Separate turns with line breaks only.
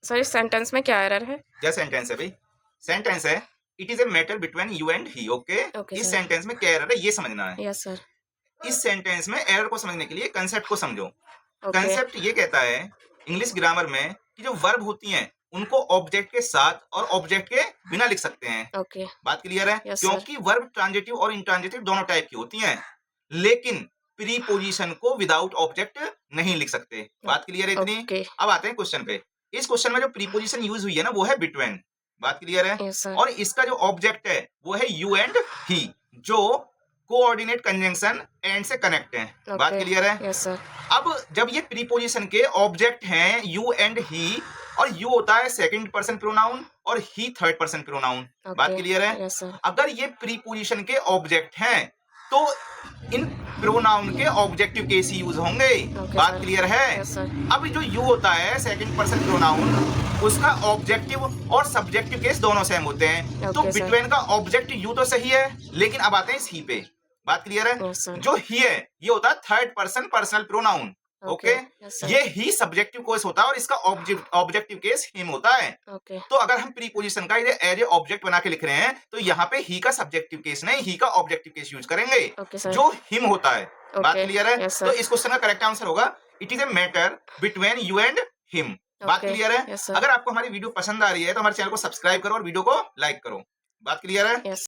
Sir इस sentence में क्या एरर है?
क्या सेंटेंस है भाई? सेंटेंस है it is a matter between you and he. Okay,
okay
इस
सर।
सेंटेंस में क्या एरर है ये समझना है।
Yes sir.
इस सेंटेंस में एरर को समझने के लिए कंसेप्ट को समझो।
ओके।
कंसेप्ट ये कहता है इंग्लिश ग्रामर में कि जो वर्ब होती हैं उनको ऑब्जेक्ट के साथ और ऑब्जेक्ट के बिना लिख सकते हैं।
ओके।
बात क्लियर है?
Yes sir.
क्योंकि वर्ब ट्रांजिटिव और इंट्रांजिटिव दोनों टाइप की होती हैं, लेकिन प्रीपोजिशन को विदाउट ऑब्जेक्ट नहीं लिख सकते। बात क्लियर है इतनी?
ओके।
अब आते हैं क्वेश्चन पे। इस क्वेश्चन में जो प्रीपोजिशन यूज हुई है ना वो है बिटवीन। बात क्लियर है?
Yes sir.
और इसका जो ऑब्जेक्ट है वो है यू एंड ही, जो कोऑर्डिनेट कंजंक्शन एंड से कनेक्ट है। बात
ओके।
क्लियर है?
Yes sir.
अब जब ये प्रीपोजिशन के ऑब्जेक्ट हैं यू एंड ही, और यू होता है सेकंड पर्सन प्रोनाउन और ही थर्ड पर्सन प्रोनाउन। बात
ओके।
क्लियर है?
Yes sir.
अगर ये प्रीपोजिशन के ऑब्जेक्ट हैं तो इन प्रोनाउन के ऑब्जेक्टिव केस ही यूज होंगे।
ओके
बात
सर।
क्लियर है?
Yes sir.
अब जो यू होता है सेकंड पर्सन प्रोनाउन, उसका ऑब्जेक्टिव और सब्जेक्टिव केस दोनों सेम होते हैं। तो
ओके सर।
बिटवीन का ऑब्जेक्ट यू तो सही है, लेकिन अब आते हैं इस ही पे। बात क्लियर है?
Yes sir.
जो ही है ये होता है third person personal pronoun. Okay,
yes sir.
ये ही सब्जेक्टिव केस होता है और इसका ऑब्जेक्टिव केस हिम होता है।
ओके।
तो अगर हम प्रीपोजिशन का एज ए ऑब्जेक्ट बना के लिख रहे हैं तो यहाँ पे ही का सब्जेक्टिव केस नहीं, ही का ऑब्जेक्टिव केस यूज करेंगे,
ओके सर।
जो हिम होता है। बात
ओके।
क्लियर है?
यस
तो
सर।
इस क्वेश्चन का करेक्ट आंसर होगा it is a matter between you and him. बात
ओके।
क्लियर है?
Yes sir.
अगर आपको हमारी वीडियो पसंद आ रही है तो हमारे चैनल को सब्सक्राइब करो और वीडियो को लाइक करो। बात क्लियर है?
यस।